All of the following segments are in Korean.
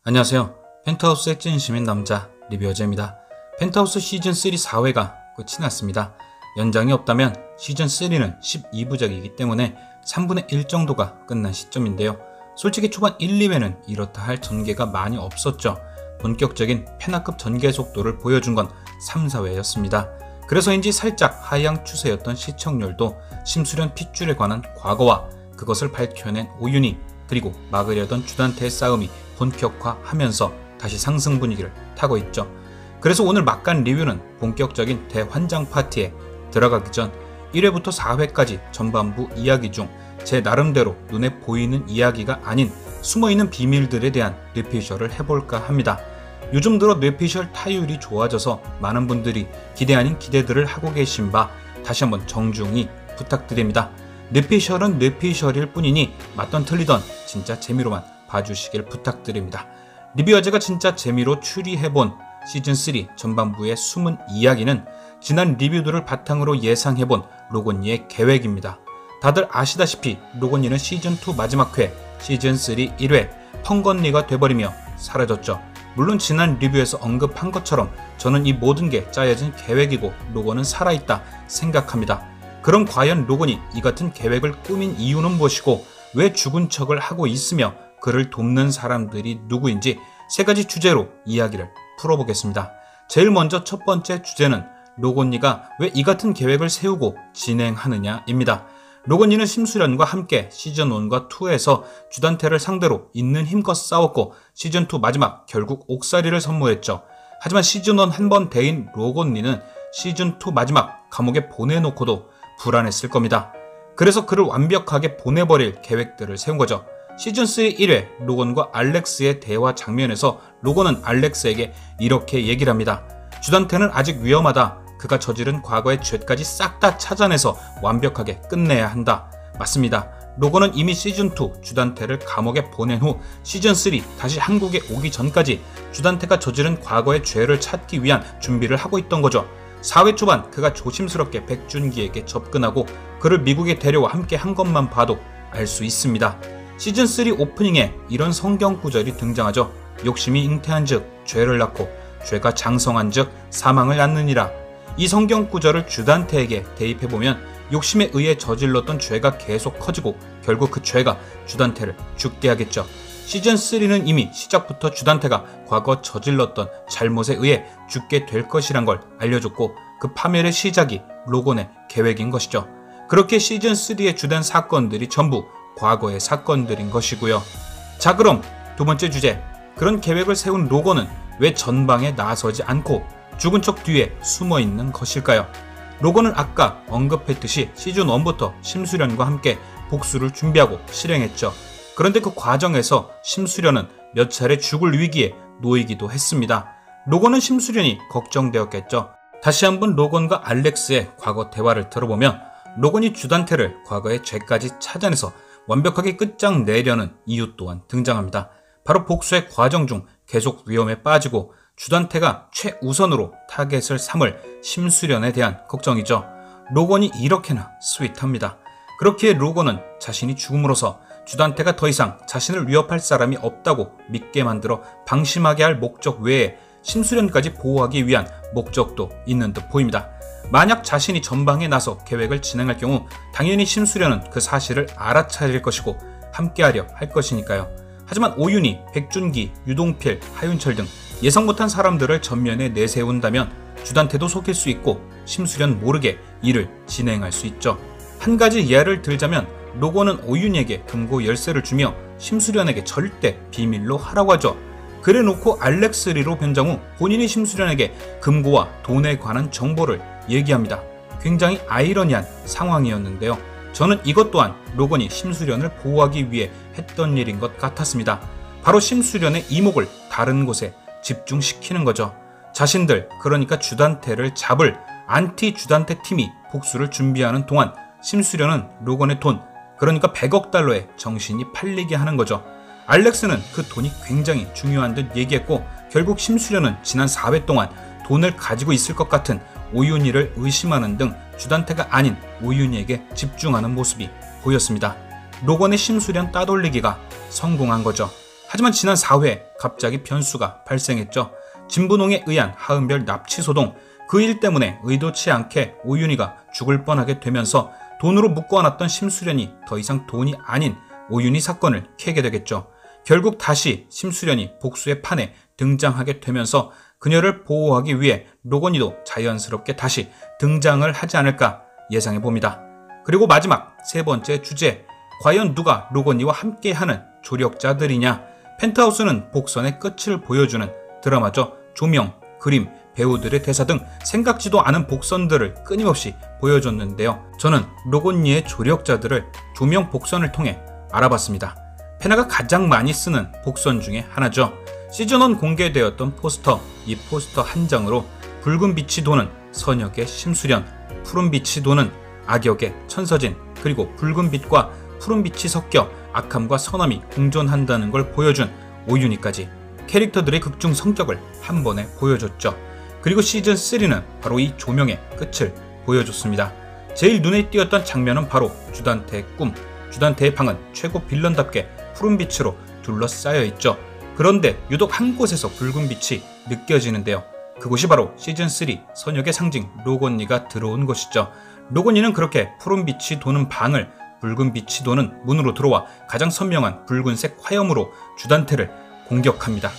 안녕하세요. 펜트하우스의 찐시민 남자 리뷰어제입니다. 펜트하우스 시즌3 4회가 끝이 났습니다. 연장이 없다면 시즌3는 12부작이기 때문에 3분의 1 정도가 끝난 시점인데요. 솔직히 초반 1, 2회는 이렇다 할 전개가 많이 없었죠. 본격적인 페나급 전개 속도를 보여준 건 3, 4회였습니다. 그래서인지 살짝 하향 추세였던 시청률도 심수련 핏줄에 관한 과거와 그것을 밝혀낸 오윤희 그리고 막으려던 주단태의 싸움이 본격화하면서 다시 상승 분위기를 타고 있죠. 그래서 오늘 막간 리뷰는 본격적인 대환장 파티에 들어가기 전 1회부터 4회까지 전반부 이야기 중 제 나름대로 눈에 보이는 이야기가 아닌 숨어있는 비밀들에 대한 리피셜을 해볼까 합니다. 요즘 들어 뇌피셜 타율이 좋아져서 많은 분들이 기대 아닌 기대들을 하고 계신 바 다시 한번 정중히 부탁드립니다. 뇌피셜은 뇌피셜일 뿐이니 맞던 틀리던 진짜 재미로만 봐주시길 부탁드립니다. 리뷰어제가 진짜 재미로 추리해본 시즌3 전반부의 숨은 이야기는 지난 리뷰들을 바탕으로 예상해본 로건니의 계획입니다. 다들 아시다시피 로건니는 시즌2 마지막 회, 시즌3 1회 펑건니가 돼버리며 사라졌죠. 물론 지난 리뷰에서 언급한 것처럼 저는 이 모든 게 짜여진 계획이고 로건은 살아있다 생각합니다. 그럼 과연 로건이 이 같은 계획을 꾸민 이유는 무엇이고 왜 죽은 척을 하고 있으며 그를 돕는 사람들이 누구인지 세 가지 주제로 이야기를 풀어보겠습니다. 제일 먼저 첫 번째 주제는 로건니가 왜 이 같은 계획을 세우고 진행하느냐입니다. 로건니는 심수련과 함께 시즌1과 2에서 주단태를 상대로 있는 힘껏 싸웠고 시즌2 마지막 결국 옥살이를 선물했죠. 하지만 시즌1 한 번 대인 로건니는 시즌2 마지막 감옥에 보내놓고도 불안했을 겁니다. 그래서 그를 완벽하게 보내버릴 계획들을 세운 거죠. 시즌3 1회 로건과 알렉스의 대화 장면에서 로건은 알렉스에게 이렇게 얘기를 합니다. 주단태는 아직 위험하다. 그가 저지른 과거의 죄까지 싹 다 찾아내서 완벽하게 끝내야 한다. 맞습니다. 로건은 이미 시즌2 주단태를 감옥에 보낸 후 시즌3 다시 한국에 오기 전까지 주단태가 저지른 과거의 죄를 찾기 위한 준비를 하고 있던 거죠. 4회 초반 그가 조심스럽게 백준기에게 접근하고 그를 미국에 데려와 함께 한 것만 봐도 알 수 있습니다. 시즌3 오프닝에 이런 성경 구절이 등장하죠. 욕심이 잉태한 즉 죄를 낳고 죄가 장성한 즉 사망을 낳느니라. 이 성경 구절을 주단태에게 대입해보면 욕심에 의해 저질렀던 죄가 계속 커지고 결국 그 죄가 주단태를 죽게 하겠죠. 시즌3는 이미 시작부터 주단태가 과거 저질렀던 잘못에 의해 죽게 될 것이란 걸 알려줬고 그 파멸의 시작이 로건의 계획인 것이죠. 그렇게 시즌3의 주된 사건들이 전부 과거의 사건들인 것이고요. 자, 그럼 두 번째 주제, 그런 계획을 세운 로건은 왜 전방에 나서지 않고 죽은 척 뒤에 숨어있는 것일까요? 로건은 아까 언급했듯이 시즌1부터 심수련과 함께 복수를 준비하고 실행했죠. 그런데 그 과정에서 심수련은 몇 차례 죽을 위기에 놓이기도 했습니다. 로건은 심수련이 걱정되었겠죠. 다시 한번 로건과 알렉스의 과거 대화를 들어보면 로건이 주단태를 과거의 죄까지 찾아내서 완벽하게 끝장내려는 이유 또한 등장합니다. 바로 복수의 과정 중 계속 위험에 빠지고 주단태가 최우선으로 타겟을 삼을 심수련에 대한 걱정이죠. 로건이 이렇게나 스윗합니다. 그렇기에 로건은 자신이 죽음으로써 주단태가 더 이상 자신을 위협할 사람이 없다고 믿게 만들어 방심하게 할 목적 외에 심수련까지 보호하기 위한 목적도 있는 듯 보입니다. 만약 자신이 전방에 나서 계획을 진행할 경우 당연히 심수련은 그 사실을 알아차릴 것이고 함께하려 할 것이니까요. 하지만 오윤희, 백준기, 유동필, 하윤철 등 예상 못한 사람들을 전면에 내세운다면 주단태도 속일 수 있고 심수련 모르게 일을 진행할 수 있죠. 한 가지 예를 들자면 로건은 오윤희에게 금고 열쇠를 주며 심수련에게 절대 비밀로 하라고 하죠. 그래놓고 알렉스리로 변장 후 본인이 심수련에게 금고와 돈에 관한 정보를 얘기합니다. 굉장히 아이러니한 상황이었는데요. 저는 이것 또한 로건이 심수련을 보호하기 위해 했던 일인 것 같았습니다. 바로 심수련의 이목을 다른 곳에 집중시키는 거죠. 자신들, 그러니까 주단태를 잡을 안티 주단태 팀이 복수를 준비하는 동안 심수련은 로건의 돈, 그러니까 100억 달러에 정신이 팔리게 하는 거죠. 알렉스는 그 돈이 굉장히 중요한 듯 얘기했고 결국 심수련은 지난 4회 동안 돈을 가지고 있을 것 같은 오윤희를 의심하는 등 주단태가 아닌 오윤희에게 집중하는 모습이 보였습니다. 로건의 심수련 따돌리기가 성공한 거죠. 하지만 지난 4회 갑자기 변수가 발생했죠. 진분홍에 의한 하은별 납치 소동, 그 일 때문에 의도치 않게 오윤희가 죽을 뻔하게 되면서 돈으로 묶어놨던 심수련이 더 이상 돈이 아닌 오윤희 사건을 캐게 되겠죠. 결국 다시 심수련이 복수의 판에 등장하게 되면서 그녀를 보호하기 위해 로건이도 자연스럽게 다시 등장을 하지 않을까 예상해 봅니다. 그리고 마지막 세 번째 주제, 과연 누가 로건이와 함께하는 조력자들이냐? 펜트하우스는 복선의 끝을 보여주는 드라마죠. 조명, 그림, 배우들의 대사 등 생각지도 않은 복선들을 끊임없이 보여줬는데요. 저는 로건니의 조력자들을 조명 복선을 통해 알아봤습니다. 페나가 가장 많이 쓰는 복선 중에 하나죠. 시즌1 공개되었던 포스터, 이 포스터 한 장으로 붉은 빛이 도는 선역의 심수련, 푸른 빛이 도는 악역의 천서진, 그리고 붉은 빛과 푸른 빛이 섞여 악함과 선함이 공존한다는 걸 보여준 오윤희까지 캐릭터들의 극중 성격을 한 번에 보여줬죠. 그리고 시즌3는 바로 이 조명의 끝을 보여줬습니다. 제일 눈에 띄었던 장면은 바로 주단태의 꿈. 주단태의 방은 최고 빌런답게 푸른 빛으로 둘러싸여 있죠. 그런데 유독 한 곳에서 붉은 빛이 느껴지는데요. 그곳이 바로 시즌3 선역의 상징 로건니가 들어온 곳이죠. 로건니는 그렇게 푸른 빛이 도는 방을 붉은 빛이 도는 문으로 들어와 가장 선명한 붉은색 화염으로 주단태를 공격합니다.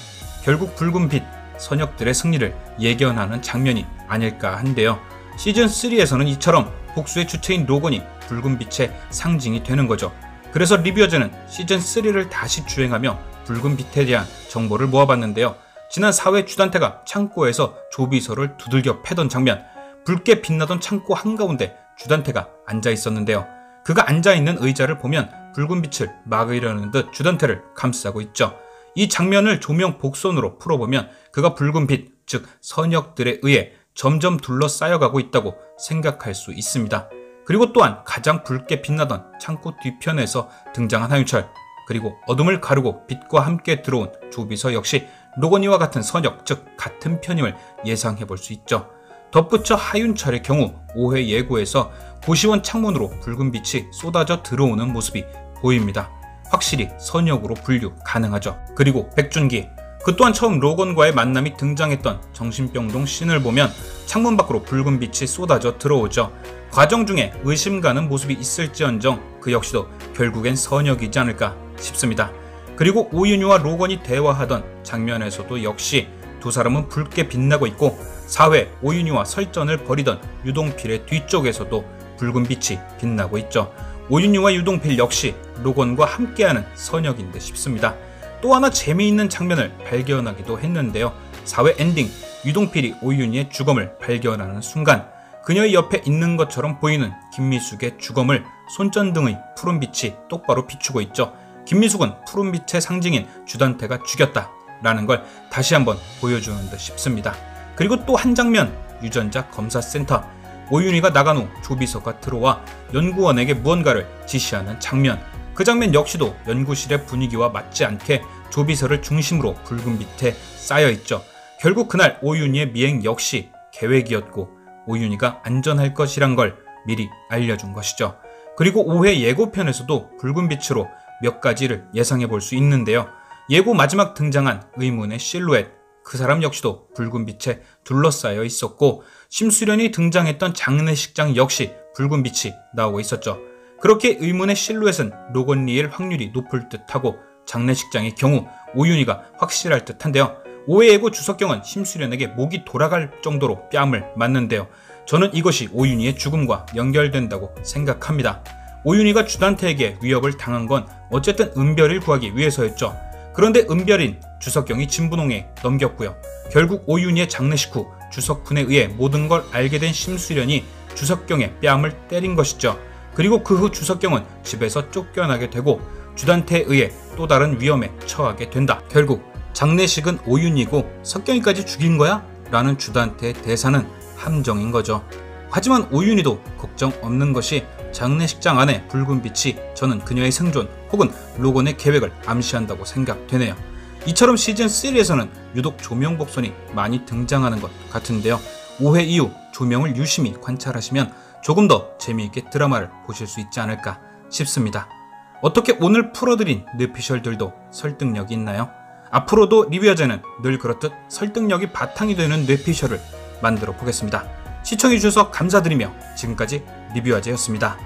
결국 붉은 빛, 선역들의 승리를 예견하는 장면이 아닐까 한데요. 시즌3에서는 이처럼 복수의 주체인 로건이 붉은 빛의 상징이 되는 거죠. 그래서 리뷰어즈는 시즌3를 다시 주행하며 붉은 빛에 대한 정보를 모아봤는데요. 지난 4회 주단태가 창고에서 조비서를 두들겨 패던 장면, 붉게 빛나던 창고 한가운데 주단태가 앉아 있었는데요. 그가 앉아있는 의자를 보면 붉은 빛을 막으려는 듯 주단태를 감싸고 있죠. 이 장면을 조명 복선으로 풀어보면 그가 붉은 빛, 즉 선역들에 의해 점점 둘러싸여가고 있다고 생각할 수 있습니다. 그리고 또한 가장 붉게 빛나던 창고 뒤편에서 등장한 하윤철, 그리고 어둠을 가르고 빛과 함께 들어온 조비서 역시 로건이와 같은 선역, 즉 같은 편임을 예상해볼 수 있죠. 덧붙여 하윤철의 경우 5회 예고에서 고시원 창문으로 붉은 빛이 쏟아져 들어오는 모습이 보입니다. 확실히 선역으로 분류 가능하죠. 그리고 백준기, 그 또한 처음 로건과의 만남이 등장했던 정신병동 씬을 보면 창문 밖으로 붉은 빛이 쏟아져 들어오죠. 과정 중에 의심 가는 모습이 있을지언정 그 역시도 결국엔 선역이지 않을까 싶습니다. 그리고 오윤희와 로건이 대화하던 장면에서도 역시 두 사람은 붉게 빛나고 있고 4회 오윤희와 설전을 벌이던 유동필의 뒤쪽에서도 붉은 빛이 빛나고 있죠. 오윤희와 유동필 역시 로건과 함께하는 선역인 듯 싶습니다. 또 하나 재미있는 장면을 발견하기도 했는데요. 4회 엔딩, 유동필이 오윤희의 주검을 발견하는 순간 그녀의 옆에 있는 것처럼 보이는 김미숙의 주검을 손전등의 푸른 빛이 똑바로 비추고 있죠. 김미숙은 푸른 빛의 상징인 주단태가 죽였다 라는 걸 다시 한번 보여주는 듯 싶습니다. 그리고 또 한 장면, 유전자 검사센터, 오윤희가 나간 후 조비서가 들어와 연구원에게 무언가를 지시하는 장면, 그 장면 역시도 연구실의 분위기와 맞지 않게 조비서를 중심으로 붉은 빛에 쌓여있죠. 결국 그날 오윤희의 미행 역시 계획이었고 오윤희가 안전할 것이란 걸 미리 알려준 것이죠. 그리고 5회 예고편에서도 붉은 빛으로 몇 가지를 예상해 볼 수 있는데요. 예고 마지막 등장한 의문의 실루엣, 그 사람 역시도 붉은 빛에 둘러싸여 있었고 심수련이 등장했던 장례식장 역시 붉은 빛이 나오고 있었죠. 그렇게 의문의 실루엣은 로건리일 확률이 높을 듯하고 장례식장의 경우 오윤희가 확실할 듯한데요. 5회 예고 주석경은 심수련에게 목이 돌아갈 정도로 뺨을 맞는데요. 저는 이것이 오윤희의 죽음과 연결된다고 생각합니다. 오윤희가 주단태에게 위협을 당한 건 어쨌든 은별을 구하기 위해서였죠. 그런데 은별인 주석경이 진분홍에 넘겼고요. 결국 오윤희의 장례식 후 주석훈에 의해 모든 걸 알게 된 심수련이 주석경의 뺨을 때린 것이죠. 그리고 그 후 주석경은 집에서 쫓겨나게 되고 주단태에 의해 또 다른 위험에 처하게 된다. 결국 장례식은 오윤희고 석경이까지 죽인 거야? 라는 주단태의 대사는 함정인 거죠. 하지만 오윤희도 걱정 없는 것이 장례식장 안에 붉은 빛이 저는 그녀의 생존 혹은 로건의 계획을 암시한다고 생각되네요. 이처럼 시즌3에서는 유독 조명 복선이 많이 등장하는 것 같은데요. 5회 이후 조명을 유심히 관찰하시면 조금 더 재미있게 드라마를 보실 수 있지 않을까 싶습니다. 어떻게 오늘 풀어드린 뇌피셜들도 설득력이 있나요? 앞으로도 리뷰하자는 늘 그렇듯 설득력이 바탕이 되는 뇌피셜을 만들어 보겠습니다. 시청해주셔서 감사드리며 지금까지 리뷰하자였습니다.